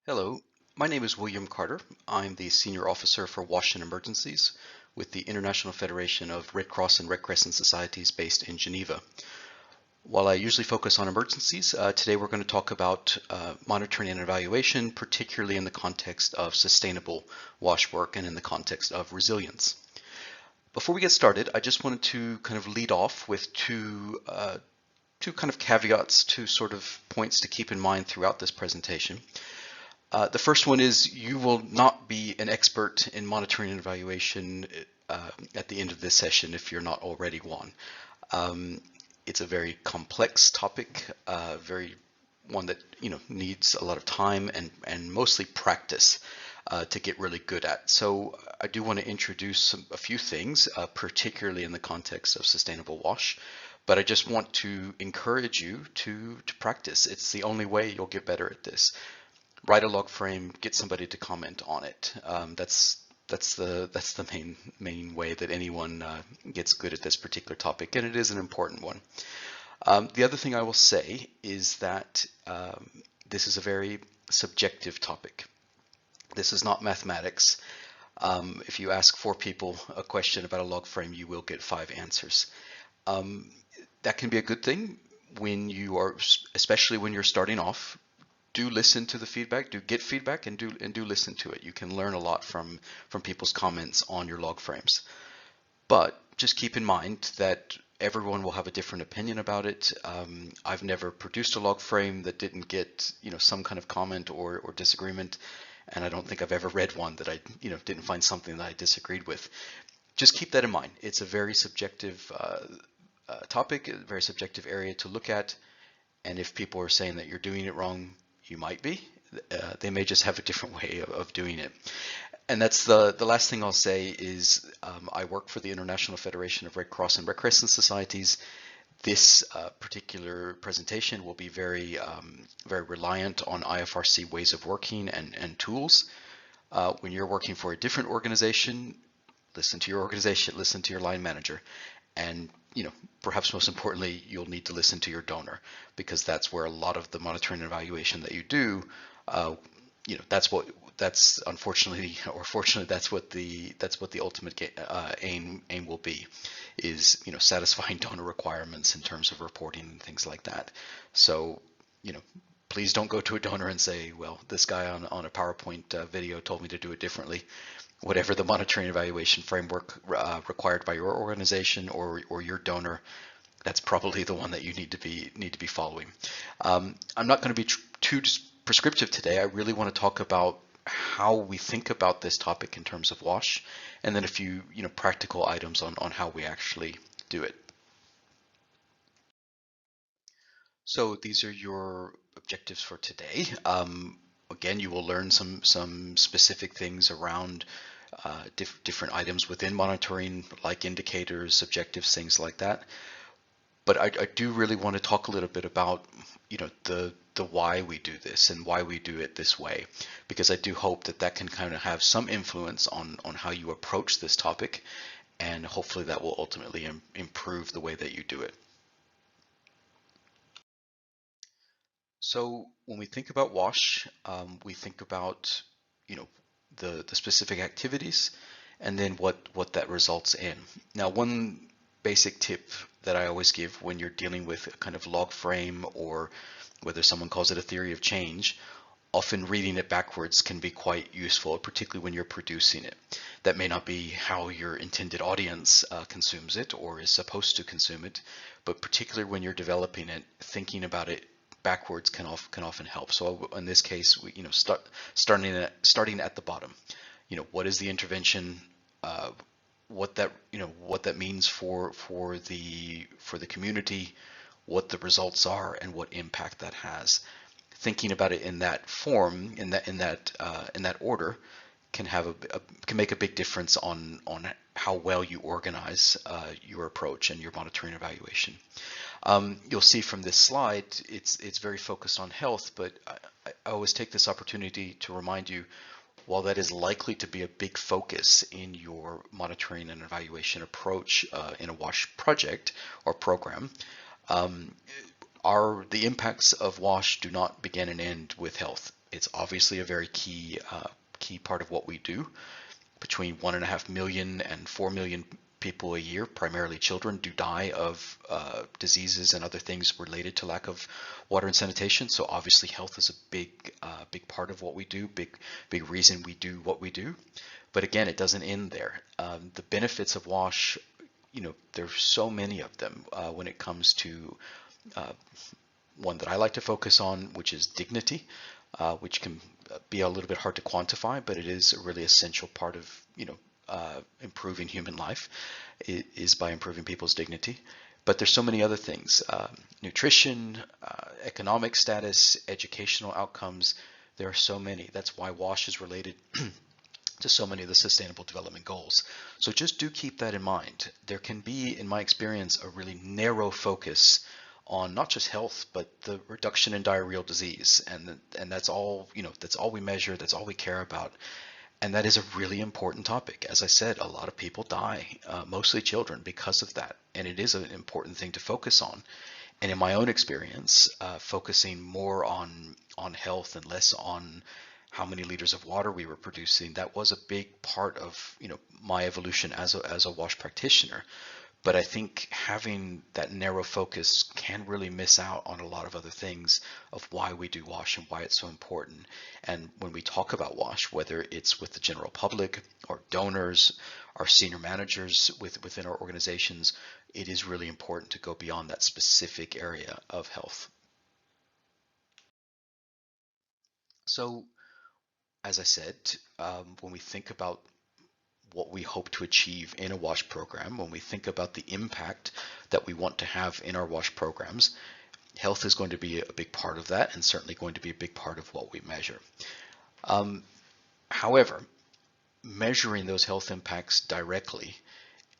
Hello, my name is William Carter. I'm the Senior Officer for WASH and Emergencies with the International Federation of Red Cross and Red Crescent Societies based in Geneva. While I usually focus on emergencies, today we're going to talk about monitoring and evaluation, particularly in the context of sustainable WASH work and in the context of resilience. Before we get started, I just wanted to kind of lead off with two kind of caveats, two sort of points to keep in mind throughout this presentation. The first one is you will not be an expert in monitoring and evaluation at the end of this session if you're not already one. It's a very complex topic, very one that needs a lot of time and mostly practice to get really good at. So I do want to introduce a few things, particularly in the context of sustainable WASH. But I just want to encourage you to practice. It's the only way you'll get better at this. Write a log frame, get somebody to comment on it. That's the main way that anyone gets good at this particular topic, and it is an important one. The other thing I will say is that this is a very subjective topic. This is not mathematics. If you ask 4 people a question about a log frame, you will get 5 answers. That can be a good thing when you are, especially when you're starting off. Do listen to the feedback, do get feedback, and do listen to it. You can learn a lot from people's comments on your log frames. But just keep in mind that everyone will have a different opinion about it. I've never produced a log frame that didn't get some kind of comment or disagreement, and I don't think I've ever read one that I didn't find something that I disagreed with. Just keep that in mind. It's a very subjective topic, a very subjective area to look at, and if people are saying that you're doing it wrong, you might be. They may just have a different way of doing it. And that's the last thing I'll say is I work for the International Federation of Red Cross and Red Crescent Societies. This particular presentation will be very reliant on IFRC ways of working and tools. When you're working for a different organization, listen to your organization, listen to your line manager, and perhaps most importantly, you'll need to listen to your donor, because that's where a lot of the monitoring and evaluation that you do, that's unfortunately or fortunately that's what the ultimate aim will be, is satisfying donor requirements in terms of reporting and things like that. So please don't go to a donor and say, well, this guy on a PowerPoint video told me to do it differently. Whatever the monitoring evaluation framework required by your organization or your donor, that's probably the one that you need to be following. I'm not going to be too prescriptive today. I really want to talk about how we think about this topic in terms of WASH, and then a few practical items on how we actually do it. So these are your objectives for today. Again, you will learn some specific things around different items within monitoring, like indicators, objectives, things like that. But I do really want to talk a little bit about the why we do this and why we do it this way, because I do hope that can kind of have some influence on how you approach this topic, and hopefully that will ultimately improve the way that you do it. So when we think about WASH, we think about the specific activities, and then what that results in. Now, one basic tip that I always give when you're dealing with a kind of log frame, or whether someone calls it a theory of change, often reading it backwards can be quite useful, particularly when you're producing it. That may not be how your intended audience consumes it or is supposed to consume it, but particularly when you're developing it, thinking about it backwards can often help. So in this case, we starting at the bottom. What is the intervention? What that means for the community, what the results are, and what impact that has. Thinking about it in that form, in that order, can make a big difference on how well you organize your approach and your monitoring evaluation. You'll see from this slide, it's very focused on health, but I always take this opportunity to remind you, while that is likely to be a big focus in your monitoring and evaluation approach in a WASH project or program, the impacts of WASH do not begin and end with health. It's obviously a very key part of what we do. Between 1.5 million and 4 million people a year, primarily children, do die of diseases and other things related to lack of water and sanitation. So obviously health is a big part of what we do, big reason we do what we do. But again, it doesn't end there. The benefits of WASH, there's so many of them when it comes to one that I like to focus on, which is dignity, which can be a little bit hard to quantify, but it is a really essential part of, improving human life, is by improving people's dignity. But there's so many other things, nutrition, economic status, educational outcomes. There are so many. That's why WASH is related to so many of the Sustainable Development Goals. So just do keep that in mind. There can be, in my experience, a really narrow focus on not just health, but the reduction in diarrheal disease, and that's all, that's all we measure, that's all we care about. And that is a really important topic. As I said, a lot of people die, mostly children, because of that. And it is an important thing to focus on. And in my own experience, focusing more on health and less on how many liters of water we were producing, that was a big part of, my evolution as a WASH practitioner. But I think having that narrow focus can really miss out on a lot of other things of why we do WASH and why it's so important. And when we talk about WASH, whether it's with the general public or donors, our senior managers within our organizations, it is really important to go beyond that specific area of health. So, as I said, when we think about what we hope to achieve in a WASH program, when we think about the impact that we want to have in our WASH programs, health is going to be a big part of that, and certainly going to be a big part of what we measure. However, measuring those health impacts directly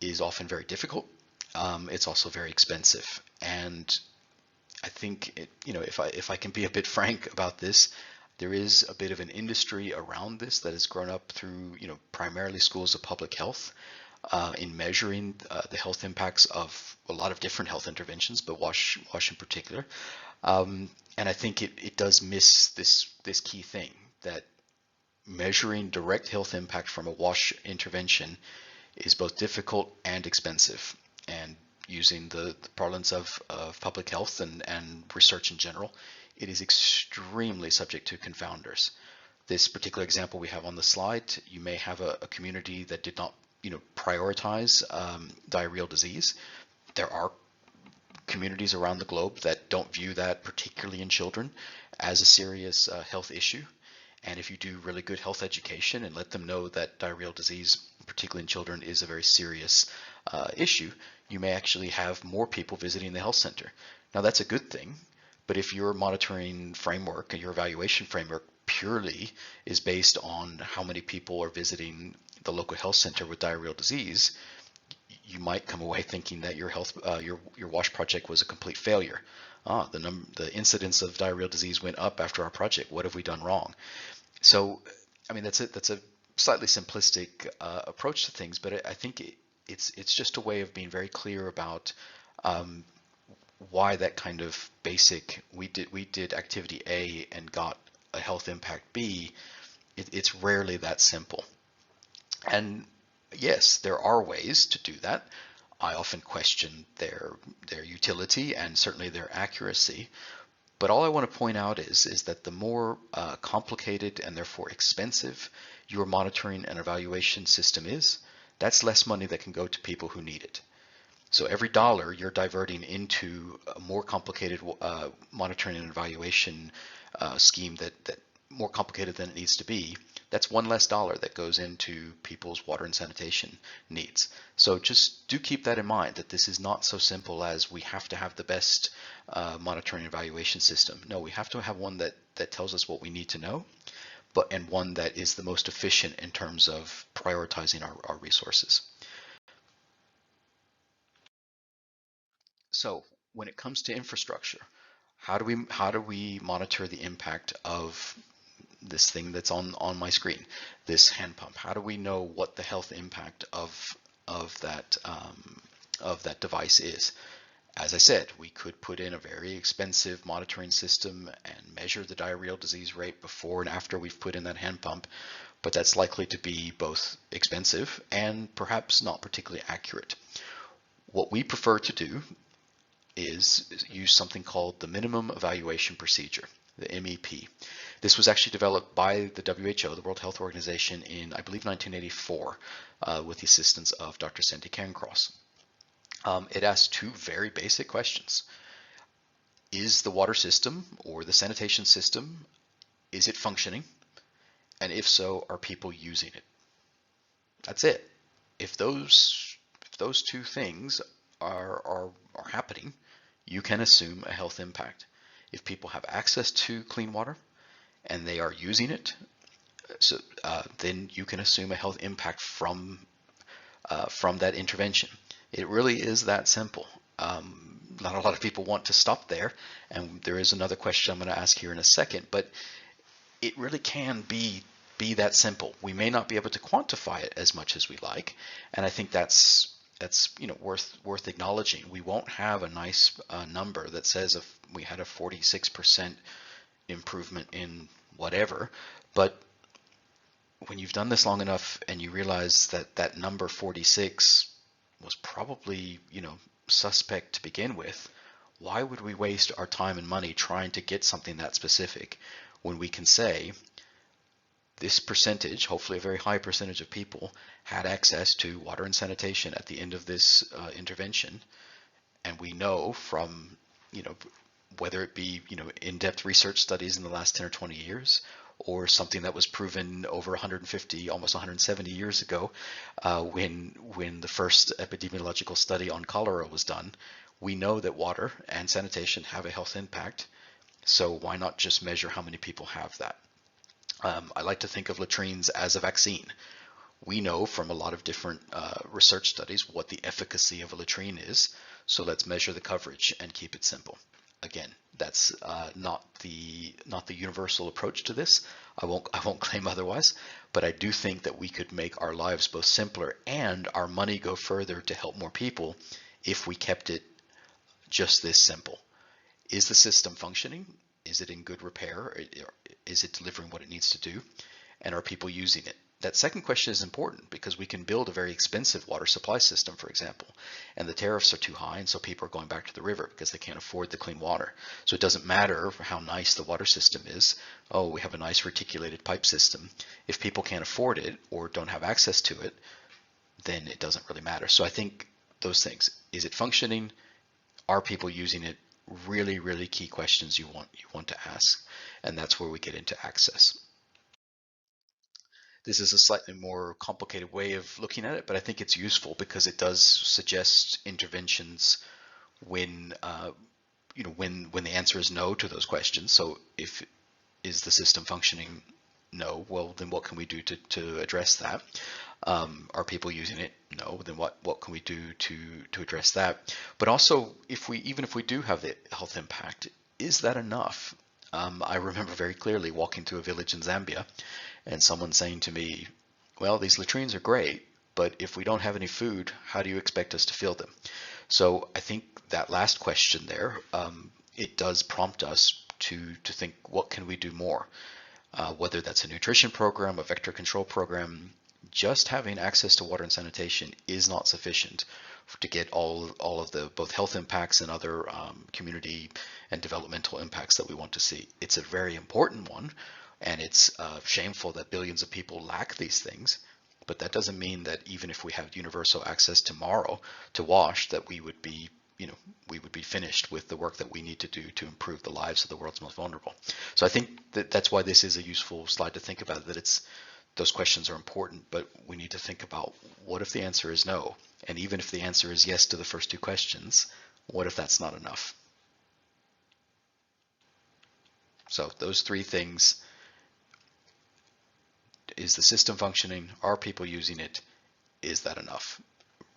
is often very difficult. It's also very expensive, and I think if I can be a bit frank about this, there is a bit of an industry around this that has grown up through, primarily schools of public health, in measuring the health impacts of a lot of different health interventions, but WASH in particular. And I think it does miss this key thing, that measuring direct health impact from a WASH intervention is both difficult and expensive. And using the parlance of public health and research in general, it is extremely subject to confounders. This particular example we have on the slide, you may have a community that did not, prioritize diarrheal disease. There are communities around the globe that don't view that, particularly in children, as a serious health issue. And if you do really good health education and let them know that diarrheal disease, particularly in children, is a very serious issue, you may actually have more people visiting the health center. Now, that's a good thing. But if your monitoring framework and your evaluation framework purely is based on how many people are visiting the local health center with diarrheal disease, you might come away thinking that your WASH project was a complete failure. The incidence of diarrheal disease went up after our project. What have we done wrong? So, I mean, that's a slightly simplistic approach to things, but I think it's just a way of being very clear about why that kind of basic, we did activity A and got a health impact B, it's rarely that simple. And yes, there are ways to do that. I often question their utility and certainly their accuracy. But all I want to point out is that the more complicated and therefore expensive your monitoring and evaluation system is, that's less money that can go to people who need it. So every dollar you're diverting into a more complicated monitoring and evaluation scheme that more complicated than it needs to be, that's one less dollar that goes into people's water and sanitation needs. So just do keep that in mind, that this is not so simple as we have to have the best monitoring and evaluation system. No, we have to have one that tells us what we need to know, and one that is the most efficient in terms of prioritizing our resources. So when it comes to infrastructure, how do we monitor the impact of this thing that's on my screen, this hand pump? How do we know what the health impact of that device is? As I said, we could put in a very expensive monitoring system and measure the diarrheal disease rate before and after we've put in that hand pump, but that's likely to be both expensive and perhaps not particularly accurate. What we prefer to do is use something called the Minimum Evaluation Procedure, the MEP. This was actually developed by the WHO, the World Health Organization, in, I believe, 1984, with the assistance of Dr. Sandy Cairncross. It asks two very basic questions. Is the water system or the sanitation system, is it functioning? And if so, are people using it? That's it. If those two things are happening, you can assume a health impact. If people have access to clean water and they are using it, then you can assume a health impact from that intervention. It really is that simple. Not a lot of people want to stop there, and there is another question I'm going to ask here in a second, but it really can be that simple. We may not be able to quantify it as much as we like, and I think that's worth acknowledging. We won't have a nice number that says if we had a 46% improvement in whatever, but when you've done this long enough and you realize that that number 46 was probably suspect to begin with, why would we waste our time and money trying to get something that specific when we can say this percentage, hopefully a very high percentage of people, had access to water and sanitation at the end of this intervention. And we know from, whether it be, in-depth research studies in the last 10 or 20 years, or something that was proven over 150, almost 170 years ago, when the first epidemiological study on cholera was done, we know that water and sanitation have a health impact. So why not just measure how many people have that? I like to think of latrines as a vaccine. We know from a lot of different research studies what the efficacy of a latrine is, so let's measure the coverage and keep it simple. Again, that's not the universal approach to this. I won't claim otherwise, but I do think that we could make our lives both simpler and our money go further to help more people if we kept it just this simple. Is the system functioning? Is it in good repair? Is it delivering what it needs to do? And are people using it? That second question is important because we can build a very expensive water supply system, for example, and the tariffs are too high, and so people are going back to the river because they can't afford the clean water. So it doesn't matter how nice the water system is. Oh, we have a nice reticulated pipe system. If people can't afford it or don't have access to it, then it doesn't really matter. So I think those things, is it functioning? Are people using it? Really, really key questions you want to ask, and that's where we get into access. This is a slightly more complicated way of looking at it, but I think it's useful because it does suggest interventions when when the answer is no to those questions. So if is the system functioning? No. Well, then what can we do to address that? Are people using it? No. Then what can we do to address that? But also, even if we do have the health impact, is that enough? I remember very clearly walking through a village in Zambia and someone saying to me, well, these latrines are great, but if we don't have any food, how do you expect us to fill them? So I think that last question there, it does prompt us to think, what can we do more? Whether that's a nutrition program, a vector control program, just having access to water and sanitation is not sufficient to get all of the both health impacts and other community and developmental impacts that we want to see. It's a very important one, and it's shameful that billions of people lack these things, but that doesn't mean that even if we have universal access tomorrow to wash, that we would be finished with the work that we need to do to improve the lives of the world's most vulnerable. So I think that's why this is a useful slide to think about, that those questions are important, but we need to think about, what if the answer is no? And even if the answer is yes to the first two questions, what if that's not enough? So those three things: is the system functioning? Are people using it? Is that enough?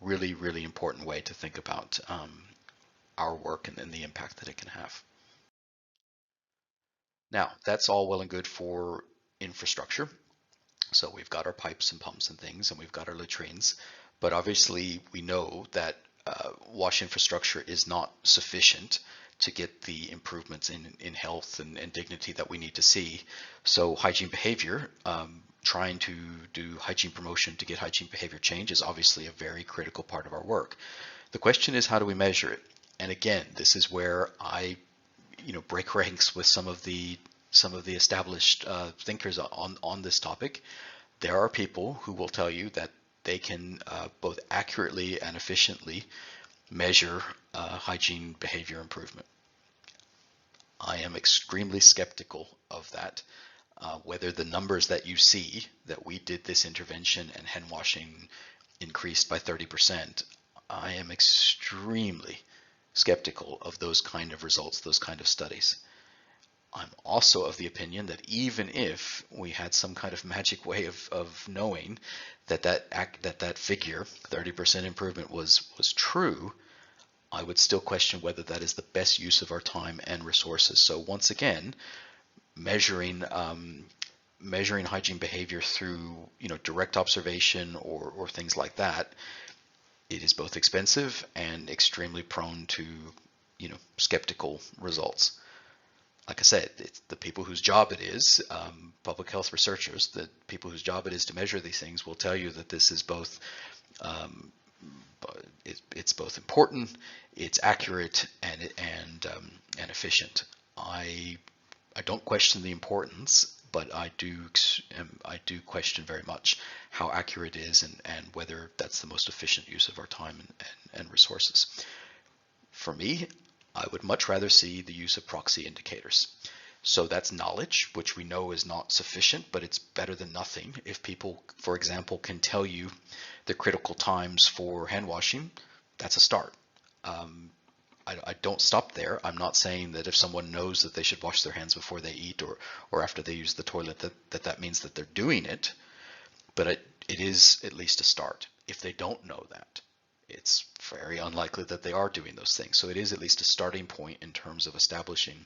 Really, really important way to think about our work and the impact that it can have. Now, that's all well and good for infrastructure. So we've got our pipes and pumps and things, and we've got our latrines, but obviously we know that wash infrastructure is not sufficient to get the improvements in health and dignity that we need to see. So hygiene behavior, trying to do hygiene promotion to get hygiene behavior change is obviously a very critical part of our work. The question is, how do we measure it? And again, this is where I, break ranks with some of the established thinkers on this topic. There are people who will tell you that they can both accurately and efficiently measure hygiene behavior improvement. I am extremely skeptical of that. Whether the numbers that you see that we did this intervention and hand washing increased by 30%, I am extremely skeptical of those kind of results, those kind of studies. I'm also of the opinion that even if we had some kind of magic way of knowing that figure, 30% improvement, was true, I would still question whether that is the best use of our time and resources. So once again, measuring hygiene behavior through direct observation or things like that, it is both expensive and extremely prone to skeptical results. Like I said, it's the people whose job it is, public health researchers, the people whose job it is to measure these things will tell you that this is both it's both important, it's accurate, and efficient. I don't question the importance, but I do question very much how accurate it is and whether that's the most efficient use of our time and resources. For me, I would much rather see the use of proxy indicators. So that's knowledge, which we know is not sufficient, but it's better than nothing. If people, for example, can tell you the critical times for hand washing, that's a start. I don't stop there. I'm not saying that if someone knows that they should wash their hands before they eat or after they use the toilet, that means that they're doing it, but it is at least a start. If they don't know that, it's very unlikely that they are doing those things. So it is at least a starting point in terms of establishing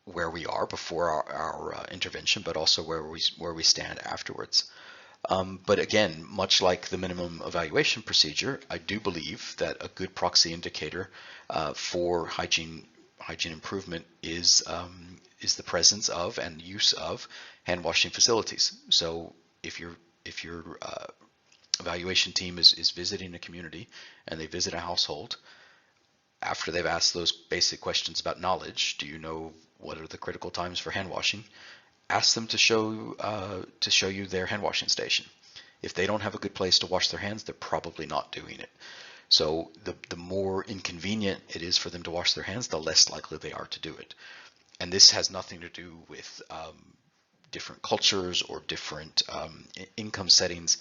where we are before our intervention, but also where we stand afterwards. But again, much like the minimum evaluation procedure, I do believe that a good proxy indicator for hygiene improvement is the presence of and use of hand washing facilities. So if your evaluation team is visiting a community and they visit a household, after they've asked those basic questions about knowledge, do you know what are the critical times for hand washing? Ask them to show you their hand washing station. If they don't have a good place to wash their hands, they're probably not doing it. So the more inconvenient it is for them to wash their hands, the less likely they are to do it. And this has nothing to do with different cultures or different income settings.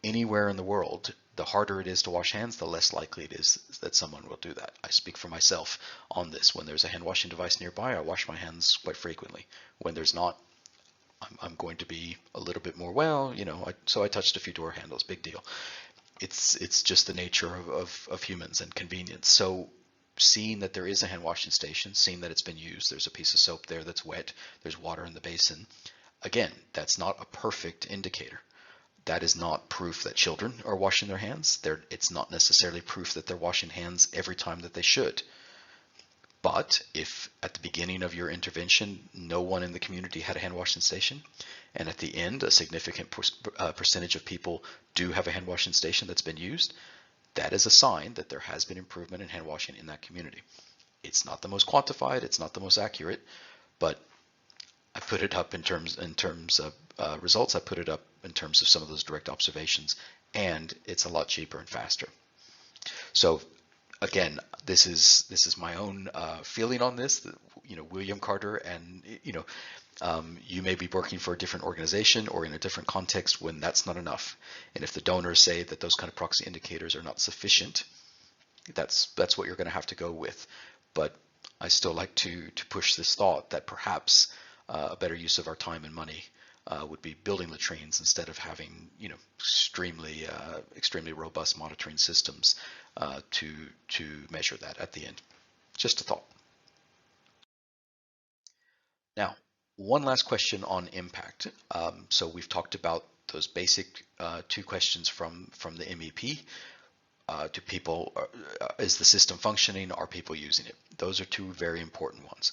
Anywhere in the world, the harder it is to wash hands, the less likely it is that someone will do that. I speak for myself on this. When there's a hand washing device nearby, I wash my hands quite frequently. When there's not, I'm going to be a little bit more, so I touched a few door handles, big deal. It's just the nature of humans and convenience. So seeing that there is a hand washing station, seeing that it's been used, there's a piece of soap there that's wet, there's water in the basin. Again, that's not a perfect indicator. That is not proof that children are washing their hands. It's not necessarily proof that they're washing hands every time that they should. But if at the beginning of your intervention, no one in the community had a hand washing station, and at the end, a significant percentage of people do have a hand washing station that's been used, that is a sign that there has been improvement in hand washing in that community. It's not the most quantified, it's not the most accurate, but I put it up in terms of results. I put it up in terms of some of those direct observations, and it's a lot cheaper and faster. So again, this is my own feeling on this. William Carter, and you may be working for a different organization or in a different context when that's not enough. And if the donors say that those kind of proxy indicators are not sufficient, that's what you're going to have to go with. But I still like to push this thought that perhaps a better use of our time and money would be building latrines instead of having extremely robust monitoring systems to measure that at the end. Just a thought. Now, one last question on impact. So we've talked about those basic two questions from the MEP. Do people, is the system functioning? Are people using it? Those are two very important ones.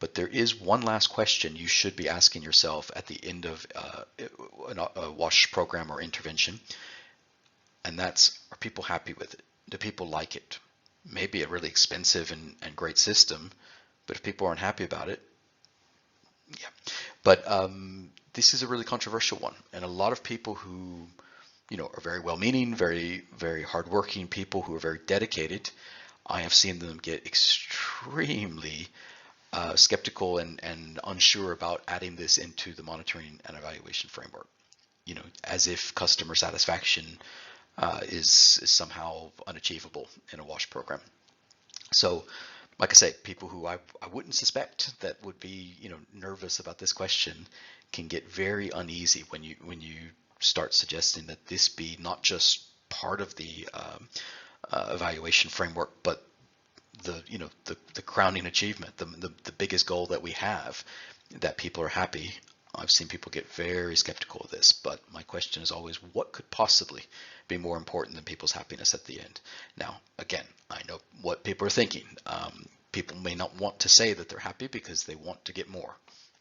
But there is one last question you should be asking yourself at the end of a WASH program or intervention, and that's, are people happy with it? Do people like it? Maybe a really expensive and great system, but if people aren't happy about it, yeah. But this is a really controversial one, and a lot of people who, you know, are very well-meaning, very hardworking people who are very dedicated, I have seen them get extremely skeptical and unsure about adding this into the monitoring and evaluation framework. You know, as if customer satisfaction is somehow unachievable in a WASH program. So, like I say, people who I wouldn't suspect that would be, you know, nervous about this question can get very uneasy when you start suggesting that this be not just part of the evaluation framework, but the, you know, the crowning achievement, the biggest goal that we have, that people are happy. I've seen people get very skeptical of this, but my question is always, what could possibly be more important than people's happiness at the end? Now, again, I know what people are thinking. People may not want to say that they're happy because they want to get more.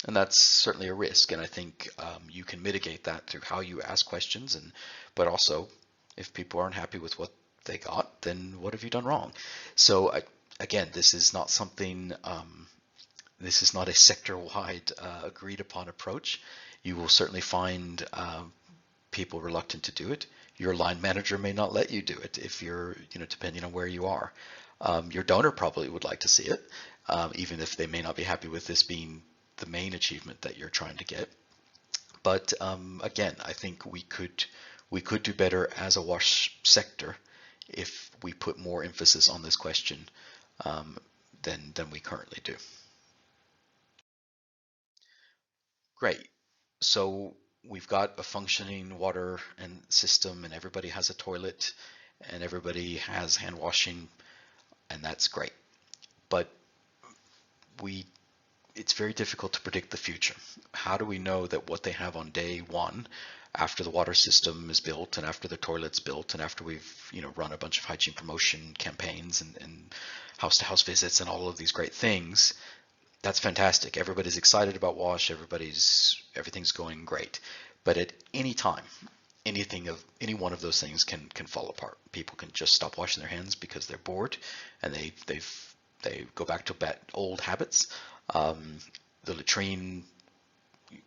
And that's certainly a risk. And I think you can mitigate that through how you ask questions. But also, if people aren't happy with what they got, then what have you done wrong? So again, this is not something, this is not a sector-wide agreed upon approach. You will certainly find people reluctant to do it. Your line manager may not let you do it if you're, you know, depending on where you are. Your donor probably would like to see it, even if they may not be happy with this being the main achievement that you're trying to get. But again, I think we could do better as a WASH sector if we put more emphasis on this question than we currently do. Great. So we've got a functioning water and system, and everybody has a toilet, and everybody has hand washing, and that's great. But it's very difficult to predict the future. How do we know that what they have on day one, after the water system is built and after the toilet's built and after we've, you know, run a bunch of hygiene promotion campaigns and house-to-house visits and all of these great things, that's fantastic. Everybody's excited about WASH. Everything's going great. But at any time, any one of those things can fall apart. People can just stop washing their hands because they're bored, and they go back to old habits. The latrine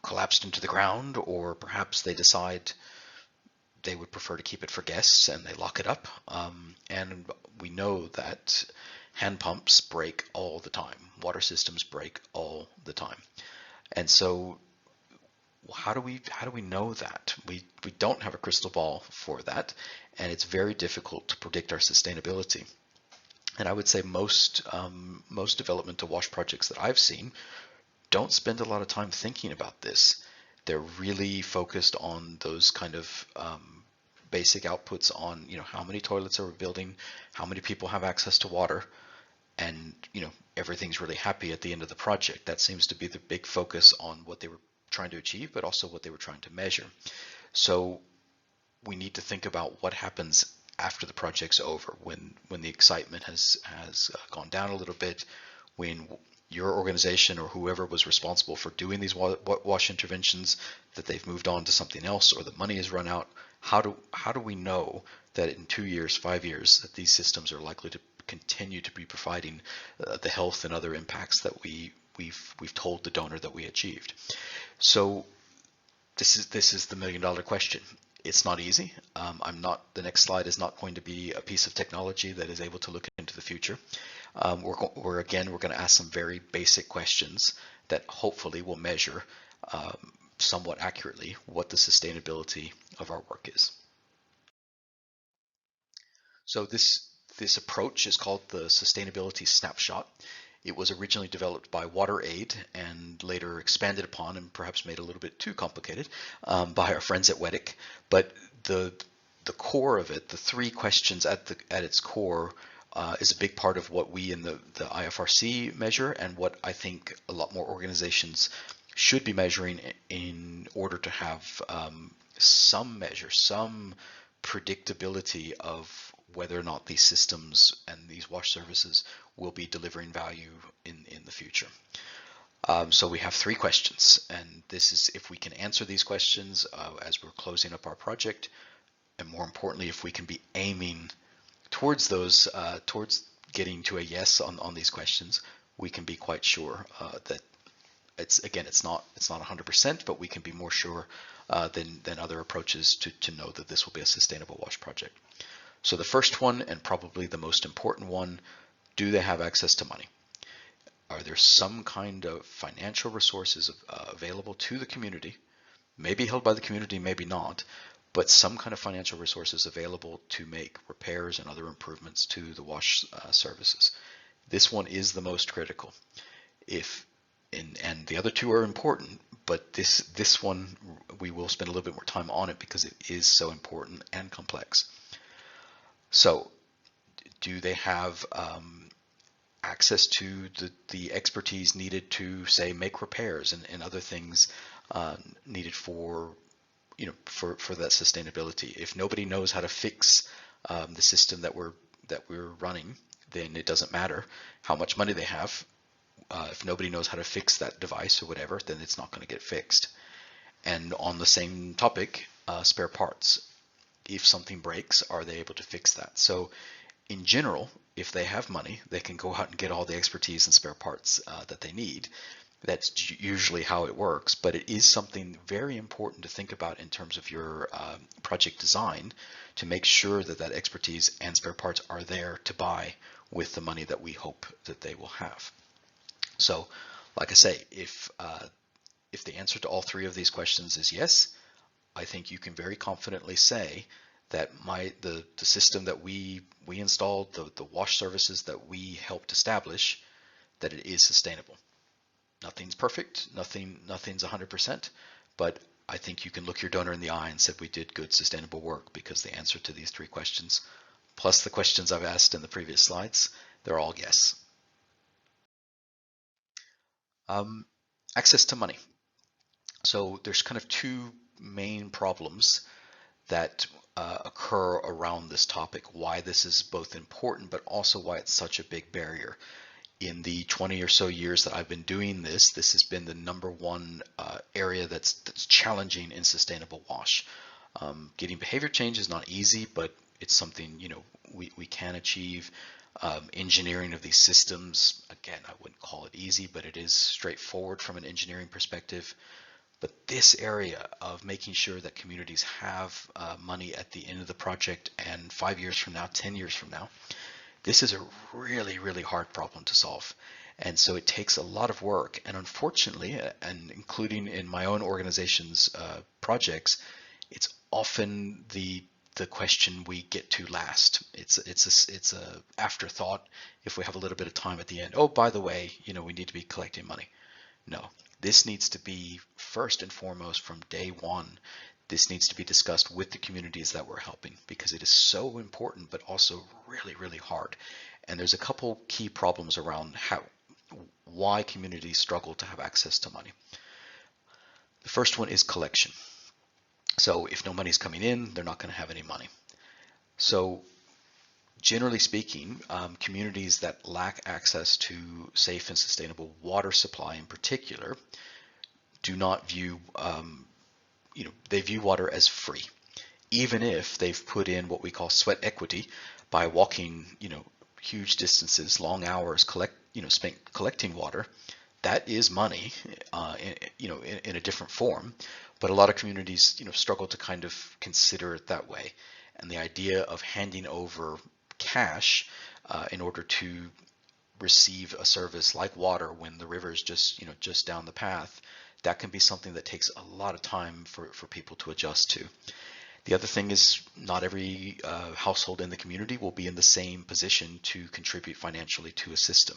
collapsed into the ground, or perhaps they decide they would prefer to keep it for guests and they lock it up. And we know that hand pumps break all the time. Water systems break all the time. And so how do we know that? We don't have a crystal ball for that, and it's very difficult to predict our sustainability. And I would say most development to WASH projects that I've seen don't spend a lot of time thinking about this. They're really focused on those kind of basic outputs on, you know, how many toilets are we building, how many people have access to water, and, you know, everything's really happy at the end of the project. That seems to be the big focus on what they were trying to achieve, but also what they were trying to measure. So we need to think about what happens after the project's over, when the excitement has gone down a little bit, when your organization or whoever was responsible for doing these WASH interventions, that they've moved on to something else, or the money has run out. How do we know that in 2 years, 5 years, that these systems are likely to continue to be providing the health and other impacts that we've told the donor that we achieved? So this is the $1 million question. It's not easy. The next slide is not going to be a piece of technology that is able to look into the future. We're going to ask some very basic questions that hopefully will measure somewhat accurately what the sustainability of our work is. So this approach is called the Sustainability Snapshot. It was originally developed by WaterAid and later expanded upon and perhaps made a little bit too complicated by our friends at WEDC. But the core of it, the three questions at its core, is a big part of what we in the IFRC measure, and what I think a lot more organizations should be measuring in order to have some measure, some predictability of whether or not these systems and these wash services will be delivering value in the future. So we have 3 questions, and this is if we can answer these questions as we're closing up our project, and more importantly, if we can be aiming towards those, towards getting to a yes on these questions, we can be quite sure that it's not 100%, but we can be more sure than other approaches to know that this will be a sustainable wash project. So the first one, and probably the most important one, do they have access to money? Are there some kind of financial resources available to the community, maybe held by the community, maybe not, but some kind of financial resources available to make repairs and other improvements to the wash services? This one is the most critical. And the other 2 are important, but this one, we will spend a little bit more time on it because it is so important and complex. So do they have access to the expertise needed to, say, make repairs and other things needed for that sustainability? If nobody knows how to fix the system that we're running, then it doesn't matter how much money they have. If nobody knows how to fix that device or whatever, then it's not going to get fixed. And on the same topic, spare parts. If something breaks, are they able to fix that? So in general, if they have money, they can go out and get all the expertise and spare parts that they need. That's usually how it works, but it is something very important to think about in terms of your project design, to make sure that that expertise and spare parts are there to buy with the money that we hope that they will have. So, like I say, if the answer to all 3 of these questions is yes, I think you can very confidently say that the system that we installed, the wash services that we helped establish, that it is sustainable. Nothing's perfect, nothing's 100%, but I think you can look your donor in the eye and say we did good sustainable work, because the answer to these 3 questions, plus the questions I've asked in the previous slides, they're all yes. Access to money. So there's kind of 2 main problems that occur around this topic, why this is both important, but also why it's such a big barrier. In the 20 or so years that I've been doing this has been the #1 area that's challenging in sustainable wash. Getting behavior change is not easy, but it's something we can achieve. Engineering of these systems, again, I wouldn't call it easy, but it is straightforward from an engineering perspective. But this area of making sure that communities have money at the end of the project, and 5 years from now, 10 years from now, this is a really, really hard problem to solve. And so it takes a lot of work. And unfortunately, and including in my own organization's projects, it's often the question we get to last. It's a afterthought if we have a little bit of time at the end. Oh, by the way, we need to be collecting money. No, this needs to be first and foremost from day one. This needs to be discussed with the communities that we're helping, because it is so important, but also really, really hard. And there's a couple key problems around why communities struggle to have access to money. The first one is collection. So if no money's coming in, they're not going to have any money. So generally speaking, communities that lack access to safe and sustainable water supply in particular do not view, they view water as free, even if they've put in what we call sweat equity by walking, huge distances, long hours, spent collecting water. That is money, in a different form. But a lot of communities, struggle to kind of consider it that way. And the idea of handing over cash in order to receive a service like water when the river is just down the path, that can be something that takes a lot of time for people to adjust to. The other thing is not every household in the community will be in the same position to contribute financially to a system.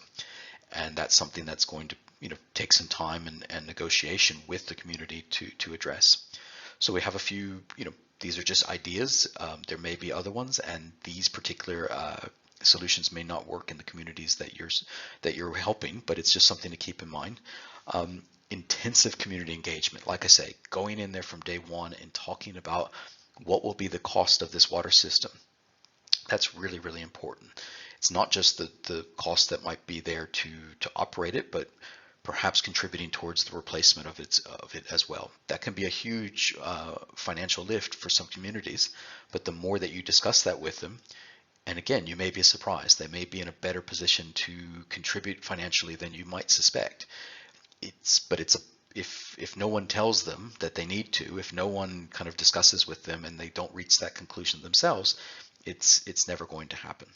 And that's something that's going to take some time and negotiation with the community to address. So we have a few, these are just ideas. There may be other ones, and these particular solutions may not work in the communities that you're helping, but it's just something to keep in mind. Intensive community engagement, like I say, going in there from day one and talking about what will be the cost of this water system. That's really, really important. It's not just the cost that might be there to operate it, but perhaps contributing towards the replacement of it as well. That can be a huge financial lift for some communities, but the more that you discuss that with them, and again, you may be surprised, they may be in a better position to contribute financially than you might suspect. But if no one tells them that they need to, if no one kind of discusses with them and they don't reach that conclusion themselves, it's never going to happen.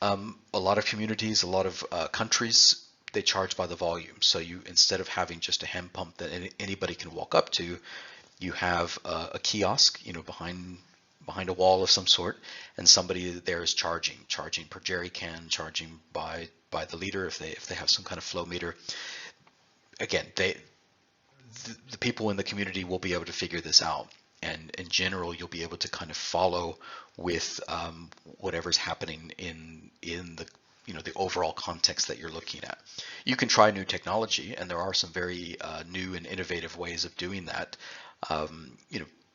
A lot of communities, a lot of countries, they charge by the volume. So you, instead of having just a hand pump that anybody can walk up to, you have a kiosk, behind a wall of some sort, and somebody there is charging per jerry can, charging by the liter if they have some kind of flow meter. Again, the people in the community will be able to figure this out, and in general you'll be able to kind of follow with whatever's happening in the the overall context that you're looking at. You can try new technology, and there are some very new and innovative ways of doing that.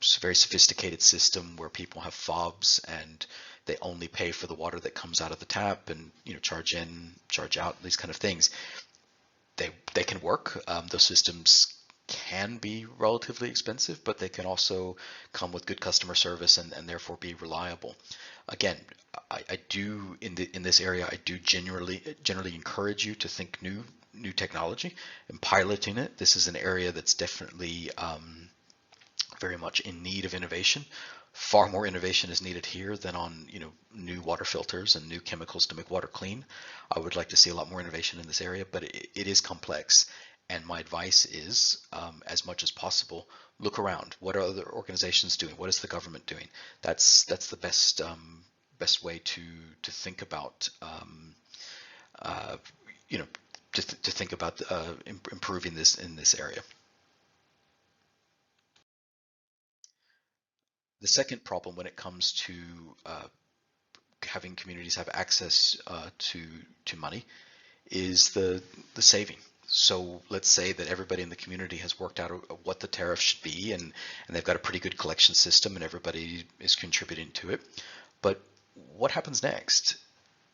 It's a very sophisticated system where people have fobs and they only pay for the water that comes out of the tap, and charge in, charge out, these kind of things. They can work. Those systems can be relatively expensive, but they can also come with good customer service and therefore be reliable. Again, I do in this area, I do generally encourage you to think new technology and piloting it. This is an area that's definitely very much in need of innovation. Far more innovation is needed here than on new water filters and new chemicals to make water clean. I would like to see a lot more innovation in this area, but it is complex. And my advice is, as much as possible, look around. What are other organizations doing? What is the government doing? That's the best way to think about to think about improving this in this area. The second problem when it comes to having communities have access to money is the saving. So let's say that everybody in the community has worked out what the tariff should be, and they've got a pretty good collection system, and everybody is contributing to it. But what happens next?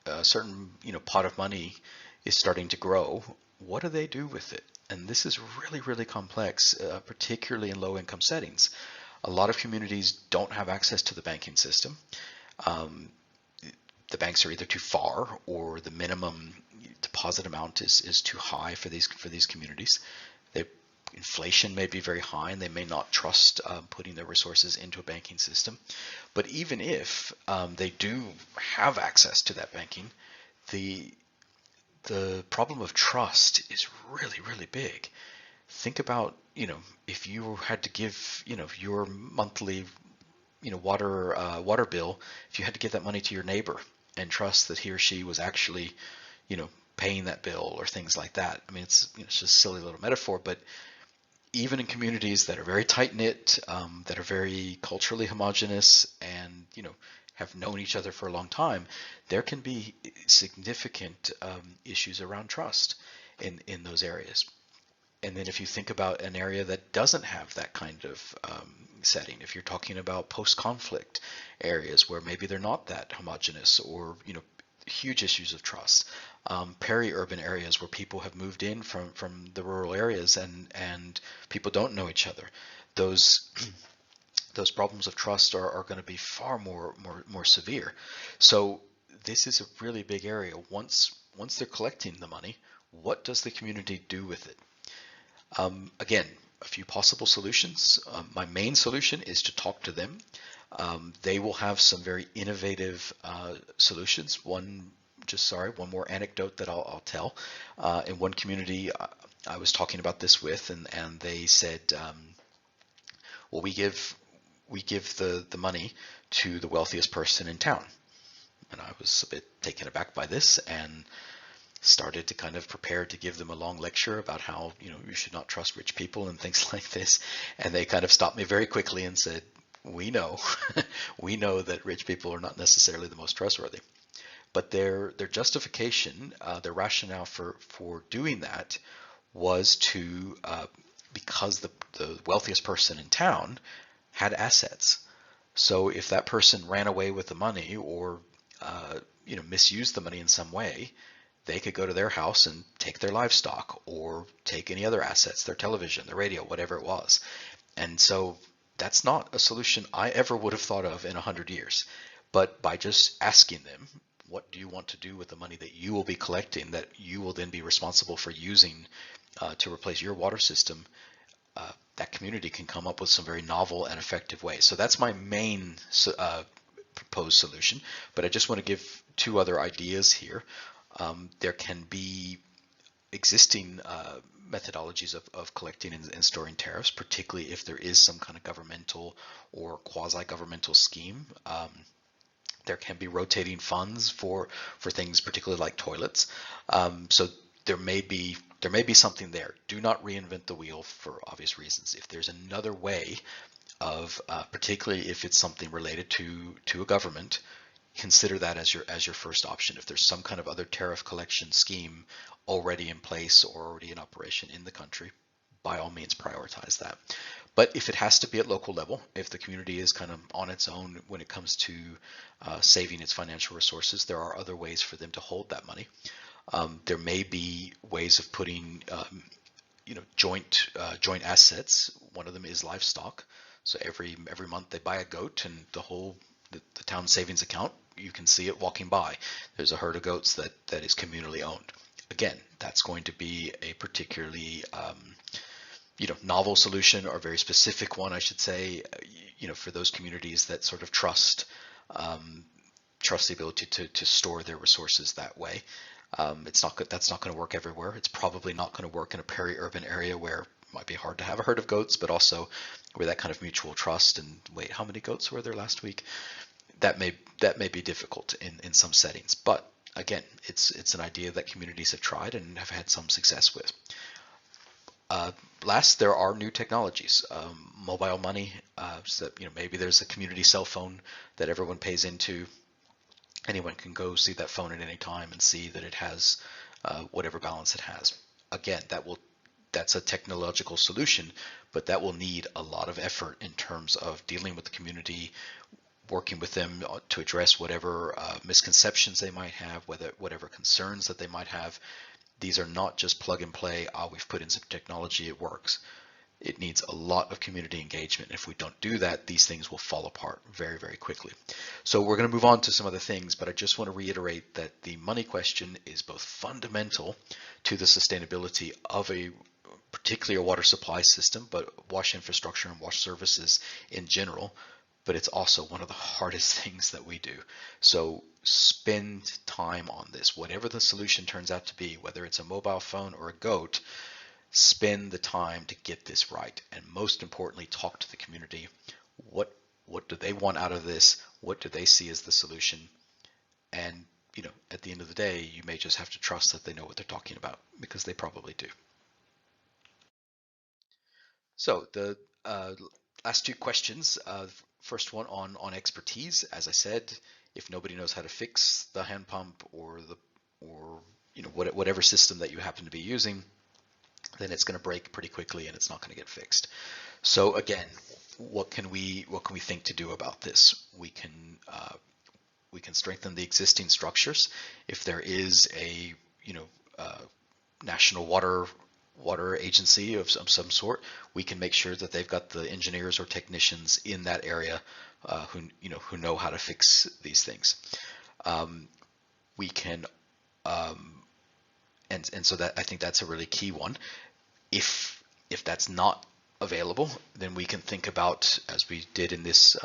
A certain pot of money is starting to grow. What do they do with it? And this is really, really complex, particularly in low-income settings. A lot of communities don't have access to the banking system. The banks are either too far, or the minimum deposit amount is too high for these communities. Inflation may be very high, and they may not trust putting their resources into a banking system. But even if they do have access to that banking, the problem of trust is really, really big. Think about, if you had to give, your monthly, water bill, if you had to give that money to your neighbor and trust that he or she was actually, paying that bill or things like that. I mean, it's just a silly little metaphor, but even in communities that are very tight knit, that are very culturally homogenous, and have known each other for a long time, there can be significant issues around trust in those areas. And then if you think about an area that doesn't have that kind of setting, if you're talking about post-conflict areas where maybe they're not that homogenous, or huge issues of trust, peri-urban areas where people have moved in from the rural areas and people don't know each other, those problems of trust are going to be far more severe. So this is a really big area. Once they're collecting the money, what does the community do with it? Again, a few possible solutions. My main solution is to talk to them. They will have some very innovative solutions. One more anecdote that I'll tell. In one community I was talking about this with, and they said, well, we give the money to the wealthiest person in town. And I was a bit taken aback by this, and started to kind of prepare to give them a long lecture about how you should not trust rich people and things like this. And they kind of stopped me very quickly and said, we know we know that rich people are not necessarily the most trustworthy. But their justification, their rationale for doing that was because the wealthiest person in town had assets. So if that person ran away with the money or misused the money in some way, they could go to their house and take their livestock or take any other assets, their television, their radio, whatever it was. And so that's not a solution I ever would have thought of in 100 years. But by just asking them, what do you want to do with the money that you will be collecting, that you will then be responsible for using to replace your water system, that community can come up with some very novel and effective ways. So that's my main proposed solution. But I just want to give two other ideas here. There can be existing methodologies of collecting and storing tariffs, particularly if there is some kind of governmental or quasi-governmental scheme. There can be rotating funds for things, particularly like toilets. So there may be something there. Do not reinvent the wheel for obvious reasons. If there's another way of, particularly if it's something related to a government, consider that as your first option. If there's some kind of other tariff collection scheme already in place or already in operation in the country, by all means prioritize that. But if it has to be at local level, if the community is kind of on its own when it comes to saving its financial resources, there are other ways for them to hold that money. There may be ways of putting joint assets. One of them is livestock. So every month they buy a goat, and the town savings account, you can see it walking by. There's a herd of goats that is communally owned. Again, that's going to be a particularly novel solution, or a very specific one, I should say, for those communities that sort of trust the ability to store their resources that way. That's not going to work everywhere. It's probably not going to work in a peri-urban area where it might be hard to have a herd of goats, but also where that kind of mutual trust and wait, how many goats were there last week? That may be difficult in some settings. But again, it's an idea that communities have tried and have had some success with. Last, there are new technologies, mobile money. So maybe there's a community cell phone that everyone pays into. Anyone can go see that phone at any time and see that it has whatever balance it has. Again, that's a technological solution, but that will need a lot of effort in terms of dealing with the community, working with them to address whatever misconceptions they might have, whatever concerns that they might have. These are not just plug and play, we've put in some technology, it works. It needs a lot of community engagement. If we don't do that, these things will fall apart very, very quickly. So we're going to move on to some other things, but I just want to reiterate that the money question is both fundamental to the sustainability of particularly a water supply system, but wash infrastructure and wash services in general. But it's also one of the hardest things that we do. So spend time on this. Whatever the solution turns out to be, whether it's a mobile phone or a goat, spend the time to get this right. And most importantly, talk to the community. What do they want out of this? What do they see as the solution? And at the end of the day, you may just have to trust that they know what they're talking about, because they probably do. So the last two questions. First one on expertise. As I said, if nobody knows how to fix the hand pump or whatever system that you happen to be using, then it's going to break pretty quickly and it's not going to get fixed. So again, what can we think to do about this? We can strengthen the existing structures. If there is a national water agency of some sort, we can make sure that they've got the engineers or technicians in that area who know how to fix these things. We can and so that, I think that's a really key one. If that's not available, then we can think about, as we did in this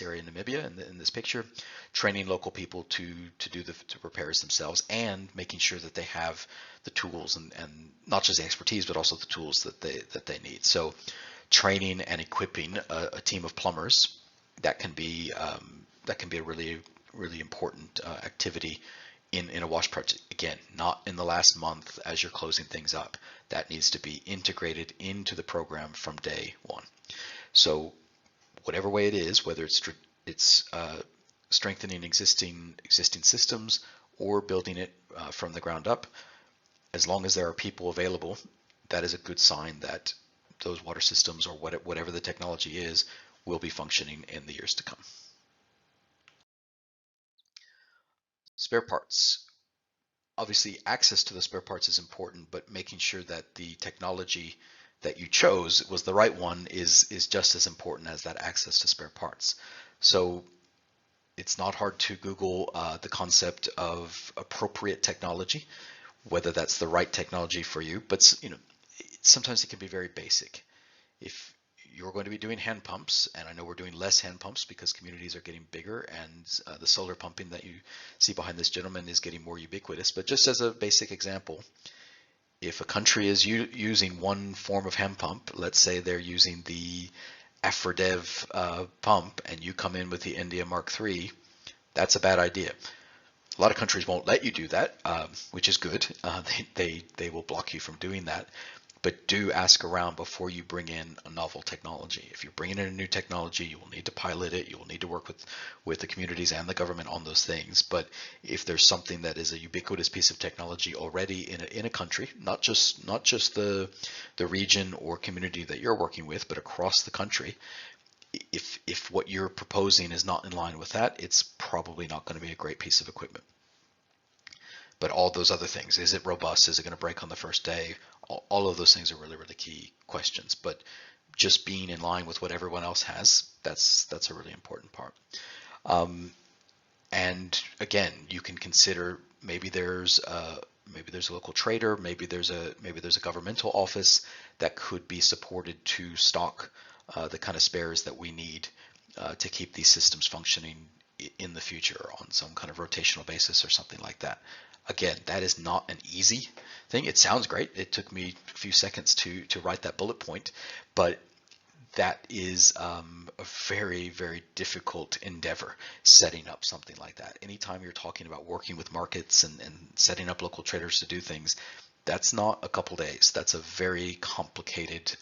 area in Namibia, in this picture, training local people to do the repairs themselves, and making sure that they have the tools and not just the expertise, but also the tools that they need. So training and equipping a team of plumbers, that can be a really important activity in a wash project. Again, not in the last month as you're closing things up. That needs to be integrated into the program from day one. So whatever way it is, whether it's strengthening existing systems or building it from the ground up, as long as there are people available, that is a good sign that those water systems, or whatever the technology is, will be functioning in the years to come. Spare parts. Obviously, access to the spare parts is important, but making sure that the technology that you chose was the right one is just as important as that access to spare parts. So it's not hard to Google the concept of appropriate technology, whether that's the right technology for you. But sometimes it can be very basic. If you're going to be doing hand pumps, and I know we're doing less hand pumps because communities are getting bigger, and the solar pumping that you see behind this gentleman is getting more ubiquitous. But just as a basic example, if a country is using one form of hand pump, let's say they're using the Afrodev pump, and you come in with the India Mark III, that's a bad idea. A lot of countries won't let you do that, which is good. They will block you from doing that. But do ask around before you bring in a novel technology. If you're bringing in a new technology, you will need to pilot it. You will need to work with the communities and the government on those things. But if there's something that is a ubiquitous piece of technology already in a country, not just the region or community that you're working with, but across the country, if what you're proposing is not in line with that, it's probably not going to be a great piece of equipment. But all those other things, is it robust? Is it going to break on the first day? All of those things are really, really key questions. But just being in line with what everyone else has, that's a really important part. And again, you can consider maybe there's a local trader, maybe there's a governmental office that could be supported to stock the kind of spares that we need to keep these systems functioning in the future on some kind of rotational basis or something like that. Again, that is not an easy thing. It sounds great. It took me a few seconds to write that bullet point, but that is a very, very difficult endeavor, setting up something like that. Anytime you're talking about working with markets and setting up local traders to do things, that's not a couple days. That's a very complicated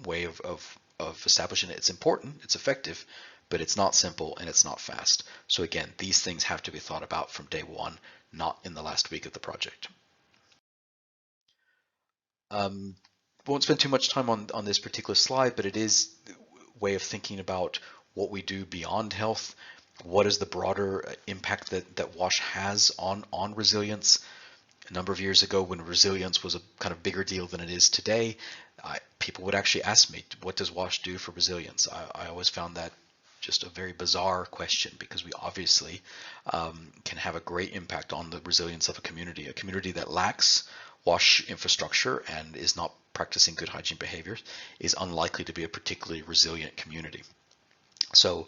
way of establishing it. It's important, it's effective, but it's not simple and it's not fast. So again, these things have to be thought about from day one, not in the last week of the project. Won't spend too much time on this particular slide, but it is a way of thinking about what we do beyond health. What is the broader impact that WASH has on resilience? A number of years ago, when resilience was a kind of bigger deal than it is today, people would actually ask me, what does WASH do for resilience? I always found that just a very bizarre question, because we obviously can have a great impact on the resilience of a community that lacks WASH infrastructure and is not practicing good hygiene behaviors is unlikely to be a particularly resilient community. So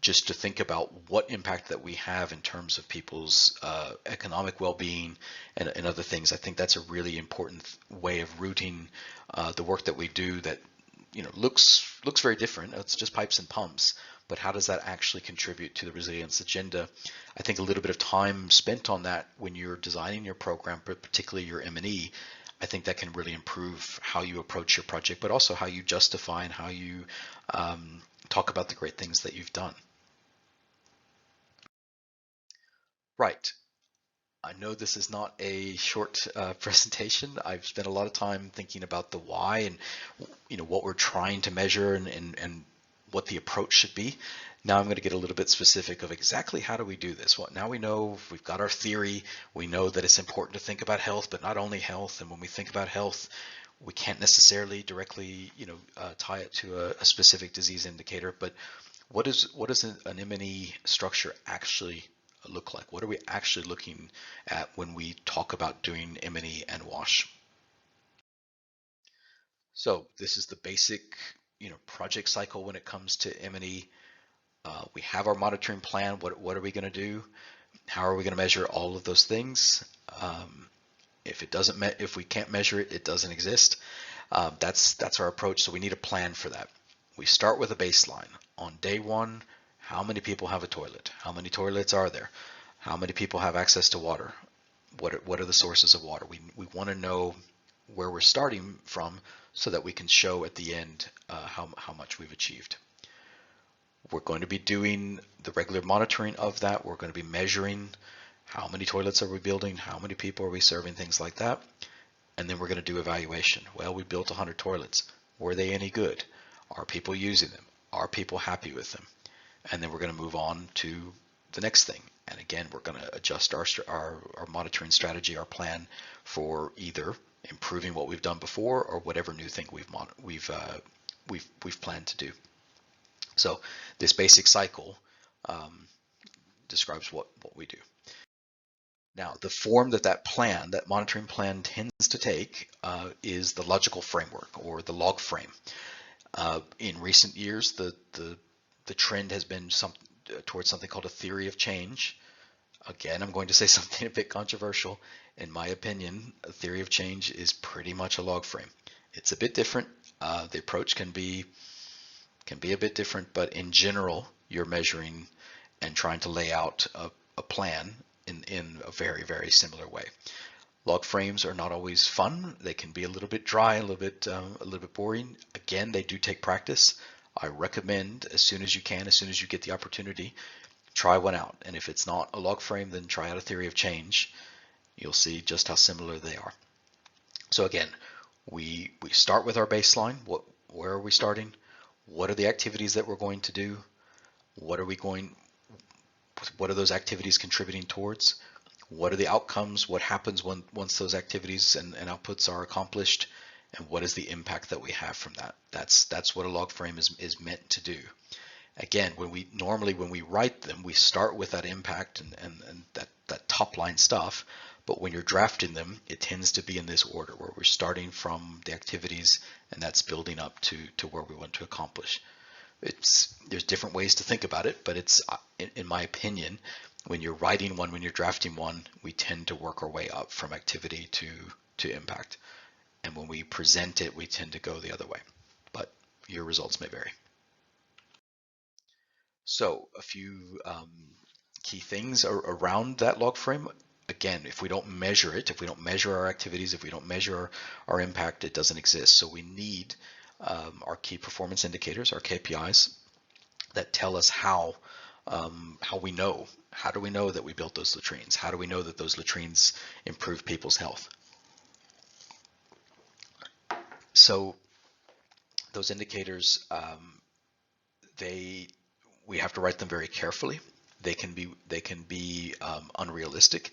just to think about what impact that we have in terms of people's economic well-being and other things, I think that's a really important way of rooting the work that we do that looks very different. It's just pipes and pumps, but how does that actually contribute to the resilience agenda? I think a little bit of time spent on that when you're designing your program, but particularly your M&E, I think that can really improve how you approach your project, but also how you justify and how you talk about the great things that you've done. Right. I know this is not a short presentation. I've spent a lot of time thinking about the why and what we're trying to measure and what the approach should be. Now I'm going to get a little bit specific of exactly how do we do this. Well, now we know we've got our theory. We know that it's important to think about health, but not only health. And when we think about health, we can't necessarily directly tie it to a specific disease indicator. But what does an M&E structure actually look like? What are we actually looking at when we talk about doing M&E and WASH? So this is the basic project cycle when it comes to M&E. We have our monitoring plan. What are we going to do? How are we going to measure all of those things? If we can't measure it, it doesn't exist. That's our approach. So we need a plan for that. We start with a baseline. On day one, how many people have a toilet? How many toilets are there? How many people have access to water? What are the sources of water? We want to know where we're starting from so that we can show at the end how much we've achieved. We're going to be doing the regular monitoring of that. We're going to be measuring how many toilets are we building, how many people are we serving, things like that. And then we're going to do evaluation. Well, we built 100 toilets. Were they any good? Are people using them? Are people happy with them? And then we're going to move on to the next thing. And again, we're going to adjust our monitoring strategy, our plan for either improving what we've done before or whatever new thing we've planned to do. So this basic cycle describes what we do. Now, the form that monitoring plan tends to take is the logical framework, or the log frame. In recent years, the trend has been towards something called a theory of change. Again, I'm going to say something a bit controversial. In my opinion, a theory of change is pretty much a log frame. It's a bit different. The approach can be a bit different, but in general, you're measuring and trying to lay out a plan in a very, very similar way. Log frames are not always fun. They can be a little bit dry, a little bit boring. Again, they do take practice. I recommend as soon as you can, as soon as you get the opportunity, try one out. And if it's not a log frame, then try out a theory of change. You'll see just how similar they are. So again, we start with our baseline. Where are we starting? What are the activities that we're going to do? What are those activities contributing towards? What are the outcomes? What happens once those activities and outputs are accomplished? And what is the impact that we have from that? That's what a log frame is meant to do. Again, when we write them, we start with that impact and that top line stuff. But when you're drafting them, it tends to be in this order, where we're starting from the activities and that's building up to where we want to accomplish. There's different ways to think about it, but it's, in my opinion, when you're writing one, when you're drafting one, we tend to work our way up from activity to impact. And when we present it, we tend to go the other way, but your results may vary. So a few key things are around that log frame. Again, if we don't measure it, if we don't measure our activities, if we don't measure our impact, it doesn't exist. So we need our key performance indicators, our KPIs, that tell us how we know. How do we know that we built those latrines? How do we know that those latrines improve people's health? So those indicators, we have to write them very carefully. They can be unrealistic,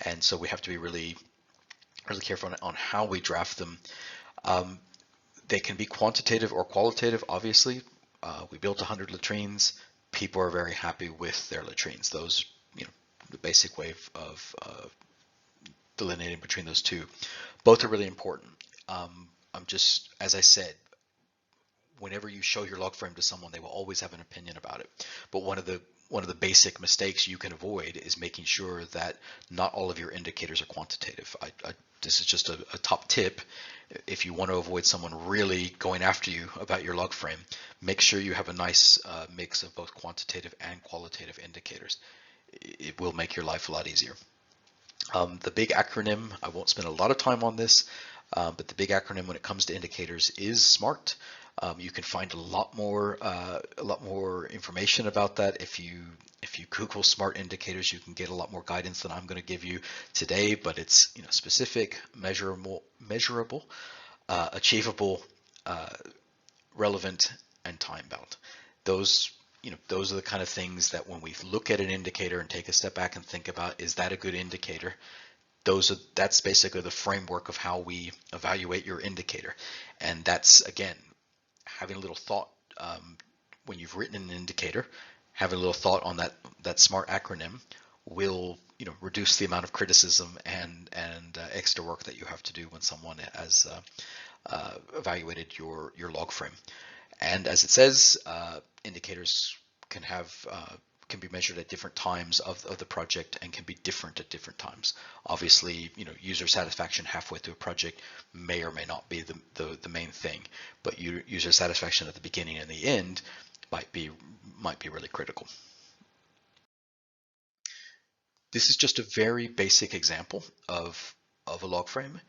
and so we have to be really careful on how we draft them. They can be quantitative or qualitative. Obviously, we built 100 latrines. People are very happy with their latrines. Those, the basic way of delineating between those two. Both are really important. As I said, whenever you show your log frame to someone, they will always have an opinion about it. But one of the basic mistakes you can avoid is making sure that not all of your indicators are quantitative. This is just a top tip. If you want to avoid someone really going after you about your log frame, make sure you have a nice mix of both quantitative and qualitative indicators. It will make your life a lot easier. The big acronym, I won't spend a lot of time on this, but the big acronym when it comes to indicators is SMART. You can find a lot more information about that. If you Google SMART indicators, you can get a lot more guidance than I'm going to give you today. But it's specific, measurable, achievable, relevant, and time bound. Those are the kind of things that when we look at an indicator and take a step back and think about, is that a good indicator? That's basically the framework of how we evaluate your indicator. And that's, again, having a little thought when you've written an indicator, having a little thought on that SMART acronym will reduce the amount of criticism and extra work that you have to do when someone has evaluated your log frame. And as it says, indicators can be measured at different times of the project and can be different at different times. Obviously, user satisfaction halfway through a project may or may not be the main thing, but user satisfaction at the beginning and the end might be really critical. This is just a very basic example of a log frame.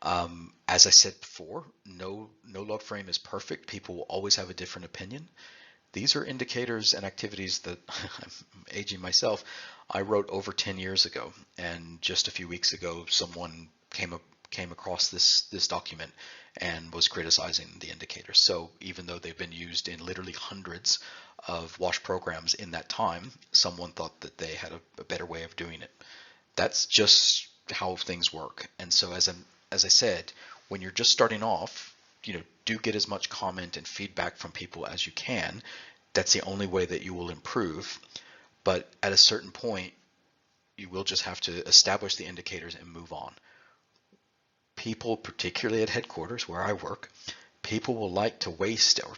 As I said before, no log frame is perfect. People will always have a different opinion. These are indicators and activities that I'm aging myself. I wrote over 10 years ago, and just a few weeks ago, someone came came across this document and was criticizing the indicators. So even though they've been used in literally hundreds of WASH programs in that time, someone thought that they had a better way of doing it. That's just how things work. And so as I said, when you're just starting off, do get as much comment and feedback from people as you can. That's the only way that you will improve. But at a certain point, you will just have to establish the indicators and move on. People, particularly at headquarters where I work, people will like to waste, or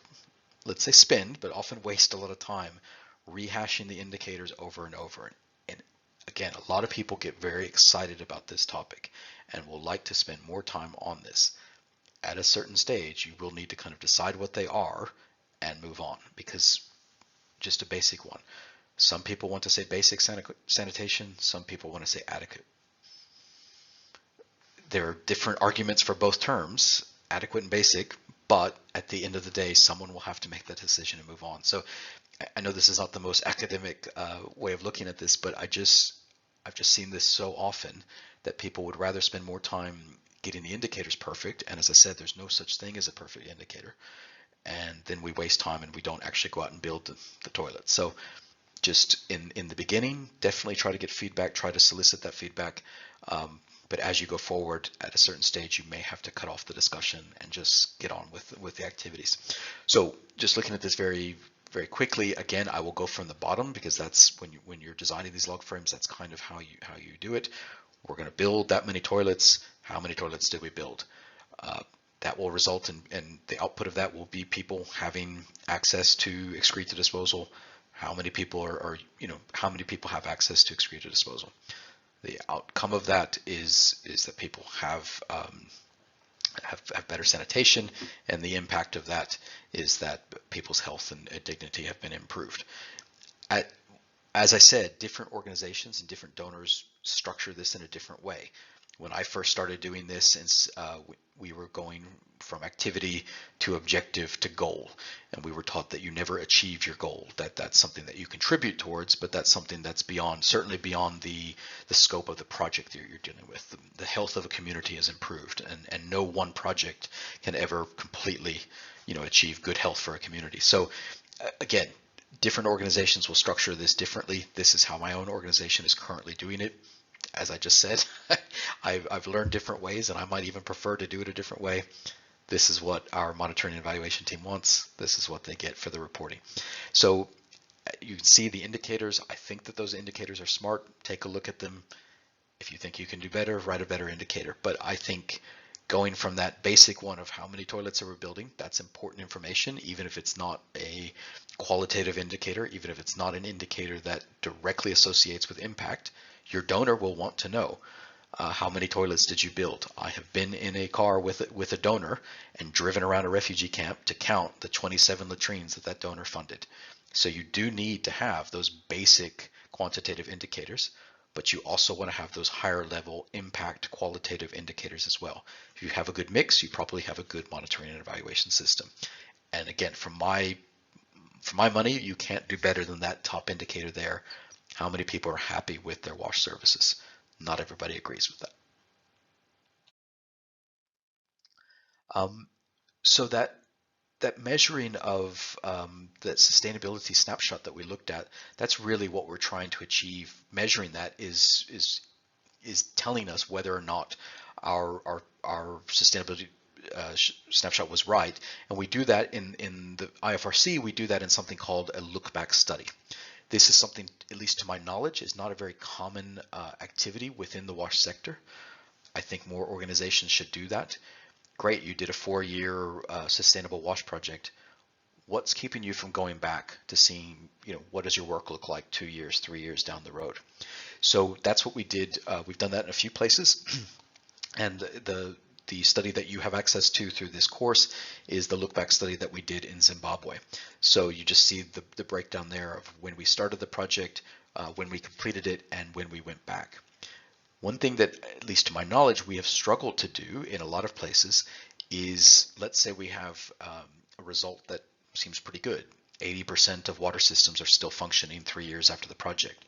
let's say spend, but often waste a lot of time rehashing the indicators over and over. And again, a lot of people get very excited about this topic and will like to spend more time on this. At a certain stage, you will need to kind of decide what they are and move on, because just a basic one. Some people want to say basic sanitation, some people want to say adequate. There are different arguments for both terms, adequate and basic, but at the end of the day, someone will have to make that decision and move on. So I know this is not the most academic way of looking at this, but I've just seen this so often that people would rather spend more time getting the indicators perfect. And as I said, there's no such thing as a perfect indicator. And then we waste time and we don't actually go out and build the toilet. So just in the beginning, definitely try to get feedback, try to solicit that feedback. But as you go forward, at a certain stage, you may have to cut off the discussion and just get on with the activities. So just looking at this very, very quickly, again, I will go from the bottom, because that's when you're designing these log frames, that's kind of how you do it. We're going to build that many toilets. How many toilets did we build? That will result in the output of that will be people having access to excreta disposal. How many people how many people have access to excreta disposal? The outcome of that is that people have better sanitation, and the impact of that is that people's health and dignity have been improved. As I said, different organizations and different donors structure this in a different way. When I first started doing this, we were going from activity to objective to goal, and we were taught that you never achieve your goal, that's something that you contribute towards, but that's something that's certainly beyond the scope of the project that you're dealing with. The health of a community is improved, and no one project can ever completely achieve good health for a community. So again, different organizations will structure this differently. This is how my own organization is currently doing it. As I just said, I've learned different ways, and I might even prefer to do it a different way. This is what our monitoring and evaluation team wants. This is what they get for the reporting. So you can see the indicators. I think that those indicators are smart. Take a look at them. If you think you can do better, write a better indicator. But I think going from that basic one of how many toilets are we building, that's important information, even if it's not a qualitative indicator, even if it's not an indicator that directly associates with impact. Your donor will want to know, how many toilets did you build? I have been in a car with a donor and driven around a refugee camp to count the 27 latrines that donor funded. So you do need to have those basic quantitative indicators, but you also want to have those higher level impact qualitative indicators as well. If you have a good mix, you probably have a good monitoring and evaluation system. And again, for my money, you can't do better than that top indicator there. How many people are happy with their WASH services? Not everybody agrees with that. So that measuring of that sustainability snapshot that we looked at, that's really what we're trying to achieve. Measuring that is telling us whether or not our sustainability snapshot was right. And we do that in the IFRC. We do that in something called a look back study. This is something, at least to my knowledge, is not a very common activity within the WASH sector. I think more organizations should do that. Great, you did a 4-year sustainable WASH project. What's keeping you from going back to seeing, what does your work look like 2 years, 3 years down the road? So that's what we did. We've done that in a few places. And the study that you have access to through this course is the look back study that we did in Zimbabwe. So you just see the breakdown there of when we started the project, when we completed it, and when we went back. One thing that, at least to my knowledge, we have struggled to do in a lot of places is, let's say we have a result that seems pretty good. 80% of water systems are still functioning 3 years after the project.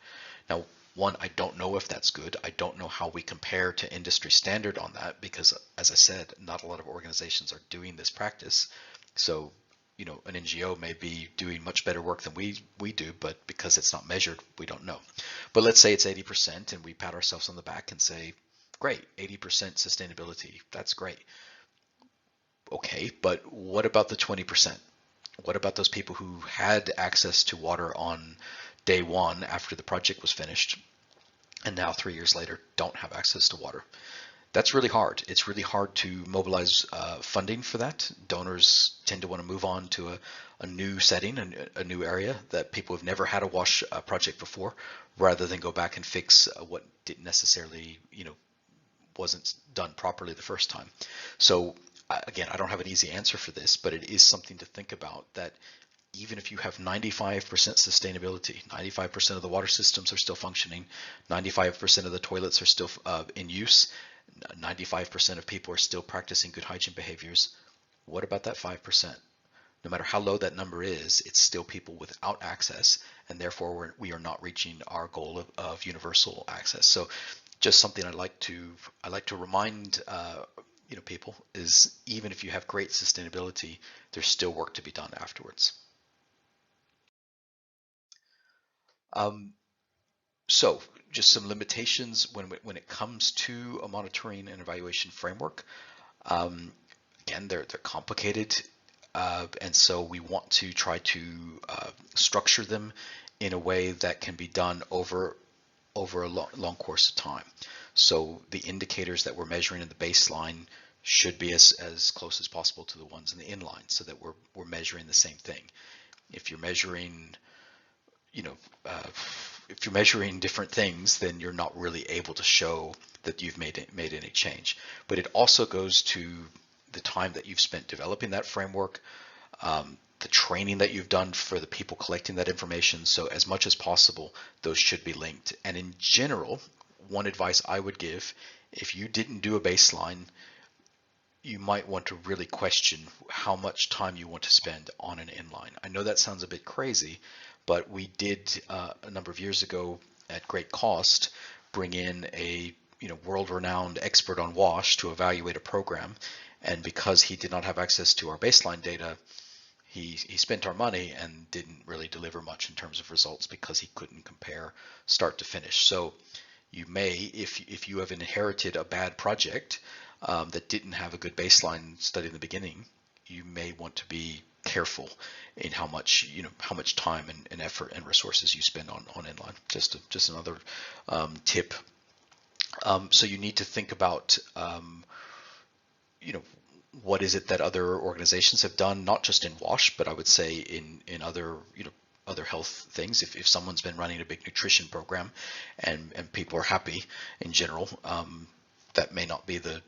Now, One, I don't know if that's good. I don't know how we compare to industry standard on that because, as I said, not a lot of organizations are doing this practice. So, an NGO may be doing much better work than we do, but because it's not measured, we don't know. But let's say it's 80% and we pat ourselves on the back and say, great, 80% sustainability. That's great. Okay, but what about the 20%? What about those people who had access to water on day one after the project was finished and now 3 years later don't have access to water? That's really hard. It's really hard to mobilize funding for that. Donors tend to want to move on to a new setting, a new area that people have never had a wash project before, rather than go back and fix what didn't necessarily, wasn't done properly the first time. So again, I don't have an easy answer for this, but it is something to think about, that even if you have 95% sustainability, 95% of the water systems are still functioning, 95% of the toilets are still in use, 95% of people are still practicing good hygiene behaviors, what about that 5%? No matter how low that number is, it's still people without access, and therefore we are not reaching our goal of universal access. So just something I like to remind people is, even if you have great sustainability, there's still work to be done afterwards. So just some limitations when it comes to a monitoring and evaluation framework. Again, they're complicated, and so we want to try to structure them in a way that can be done over a long course of time. So the indicators that we're measuring in the baseline should be as close as possible to the ones in the inline, so that we're measuring the same thing. If you're measuring, if you're measuring different things, then you're not really able to show that you've made any change. But it also goes to the time that you've spent developing that framework, the training that you've done for the people collecting that information. So as much as possible, those should be linked. And in general, one advice I would give, if you didn't do a baseline, you might want to really question how much time you want to spend on an inline. I know that sounds a bit crazy, but we did a number of years ago at great cost bring in a world-renowned expert on WASH to evaluate a program, and because he did not have access to our baseline data, he spent our money and didn't really deliver much in terms of results because he couldn't compare start to finish. So you may, if you have inherited a bad project that didn't have a good baseline study in the beginning, you may want to be careful in how much time and effort and resources you spend on inline. Just another tip. So you need to think about what is it that other organizations have done, not just in WASH, but I would say in other other health things. If someone's been running a big nutrition program and people are happy in general, that may not be the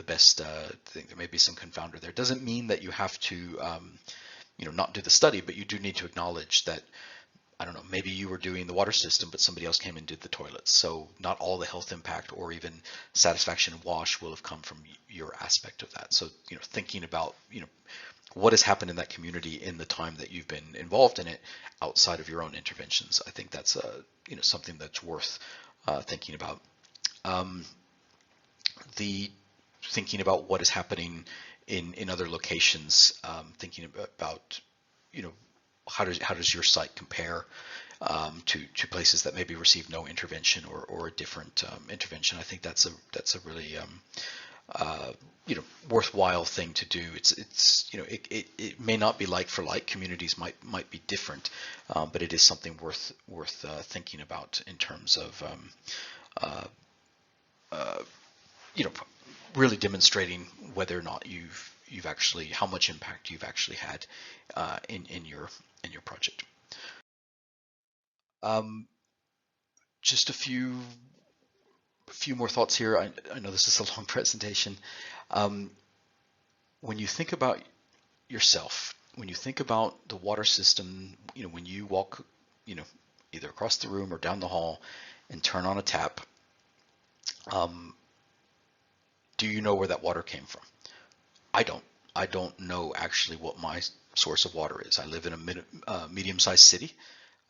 best thing. There may be some confounder there. It doesn't mean that you have to not do the study, but you do need to acknowledge that, I don't know, maybe you were doing the water system, but somebody else came and did the toilets. So not all the health impact or even satisfaction in WASH will have come from your aspect of that. So, thinking about, what has happened in that community in the time that you've been involved in it outside of your own interventions. I think that's, something that's worth thinking about. The thinking about what is happening in other locations, thinking about, how does your site compare to places that maybe receive no intervention or a different intervention. I think that's a really worthwhile thing to do. It may not be like for like. Communities might be different, but it is something worth thinking about in terms of really demonstrating whether or not you've actually, how much impact you've actually had in your project. Just a few more thoughts here. I know this is a long presentation. When you think about yourself, when you think about the water system, when you walk, either across the room or down the hall and turn on a tap, do you know where that water came from? I don't know actually what my source of water is. I live in a medium-sized city.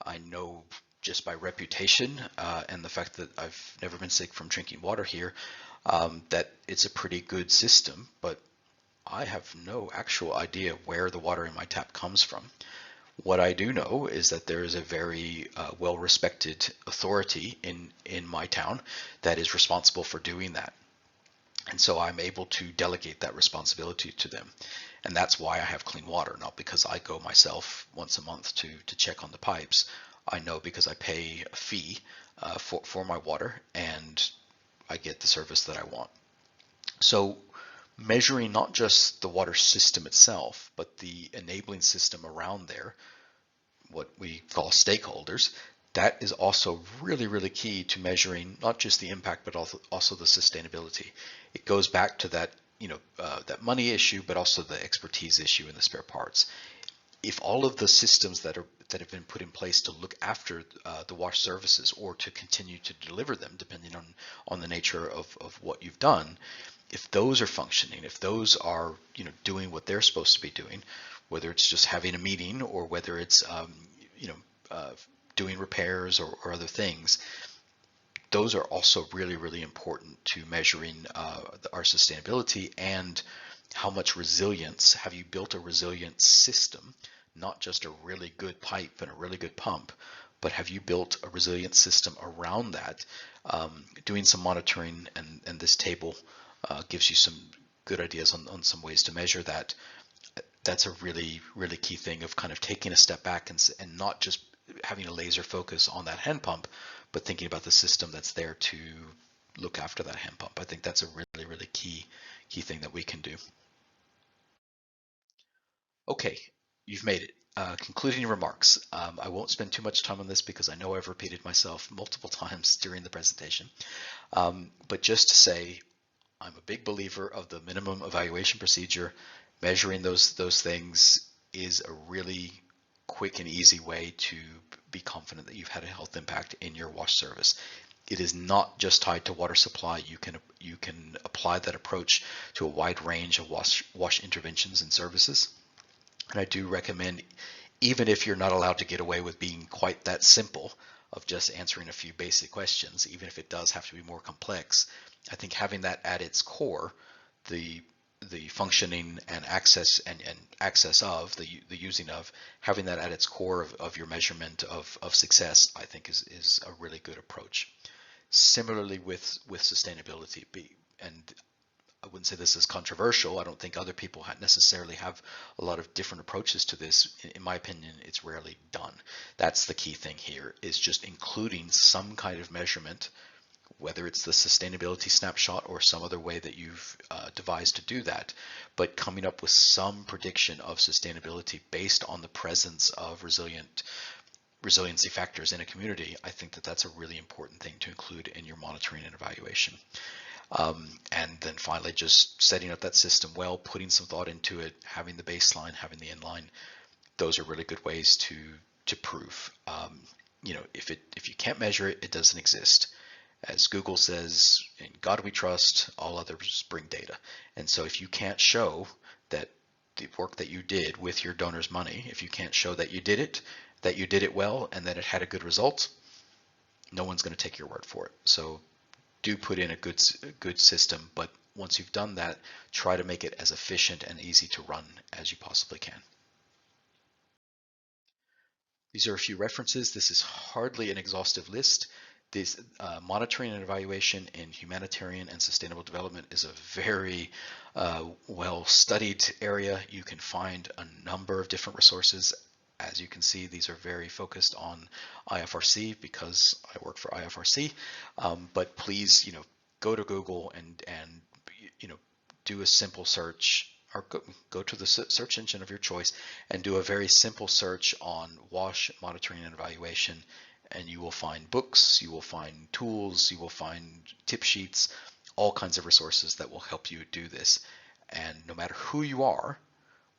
I know just by reputation and the fact that I've never been sick from drinking water here, that it's a pretty good system, but I have no actual idea where the water in my tap comes from. What I do know is that there is a very well-respected authority in my town that is responsible for doing that. And so I'm able to delegate that responsibility to them. And that's why I have clean water, not because I go myself once a month to check on the pipes. I know because I pay a fee for my water, and I get the service that I want. So measuring not just the water system itself, but the enabling system around there, what we call stakeholders, that is also really, really key to measuring not just the impact, but also the sustainability. It goes back to that, that money issue, but also the expertise issue in the spare parts. If all of the systems that have been put in place to look after the wash services, or to continue to deliver them, depending on the nature of what you've done, if those are functioning, if those are doing what they're supposed to be doing, whether it's just having a meeting or whether it's doing repairs or other things, those are also really, really important to measuring our sustainability and how much resilience. Have you built a resilient system, not just a really good pipe and a really good pump, but have you built a resilient system around that? Doing some monitoring, and this table gives you some good ideas on some ways to measure that. That's a really, really key thing of kind of taking a step back and not just having a laser focus on that hand pump, but thinking about the system that's there to look after that hand pump. I think that's a really, really key thing that we can do. Okay, you've made it. Concluding remarks. I won't spend too much time on this because I know I've repeated myself multiple times during the presentation. But just to say, I'm a big believer of the minimum evaluation procedure. Measuring those things is a really quick and easy way to be confident that you've had a health impact in your wash service. It is not just tied to water supply. You can apply that approach to a wide range of wash interventions and services. And I do recommend, even if you're not allowed to get away with being quite that simple of just answering a few basic questions, even if it does have to be more complex, I think having that at its core, the functioning and access of the using of, having that at its core of your measurement of success, I think is a really good approach. Similarly with sustainability, and I wouldn't say this is controversial. I don't think other people necessarily have a lot of different approaches to this. In my opinion, it's rarely done. That's the key thing here, is just including some kind of measurement, whether it's the sustainability snapshot or some other way that you've devised to do that, but coming up with some prediction of sustainability based on the presence of resiliency factors in a community. I think that that's a really important thing to include in your monitoring and evaluation. And then finally, just setting up that system well, putting some thought into it, having the baseline, having the inline. Those are really good ways to prove. If you can't measure it, it doesn't exist. As Google says, in God we trust, all others bring data. And so if you can't show that the work that you did with your donor's money, if you can't show that you did it well, and that it had a good result, no one's going to take your word for it. So do put in a good system, but once you've done that, try to make it as efficient and easy to run as you possibly can. These are a few references. This is hardly an exhaustive list. This monitoring and evaluation in humanitarian and sustainable development is a very well-studied area. You can find a number of different resources. As you can see, these are very focused on IFRC because I work for IFRC. But please, go to Google and do a simple search, or go to the search engine of your choice and do a very simple search on WASH monitoring and evaluation. And you will find books, you will find tools, you will find tip sheets, all kinds of resources that will help you do this. And no matter who you are,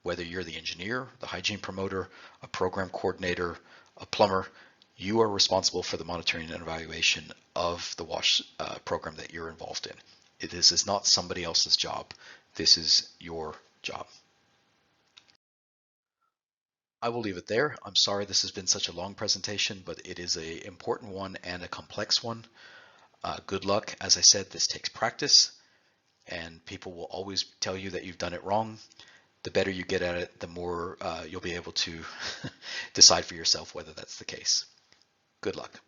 whether you're the engineer, the hygiene promoter, a program coordinator, a plumber, you are responsible for the monitoring and evaluation of the WASH program that you're involved in. This is not somebody else's job. This is your job. I will leave it there. I'm sorry this has been such a long presentation, but it is a important one and a complex one. Good luck. As I said, this takes practice, and people will always tell you that you've done it wrong. The better you get at it, the more you'll be able to decide for yourself whether that's the case. Good luck.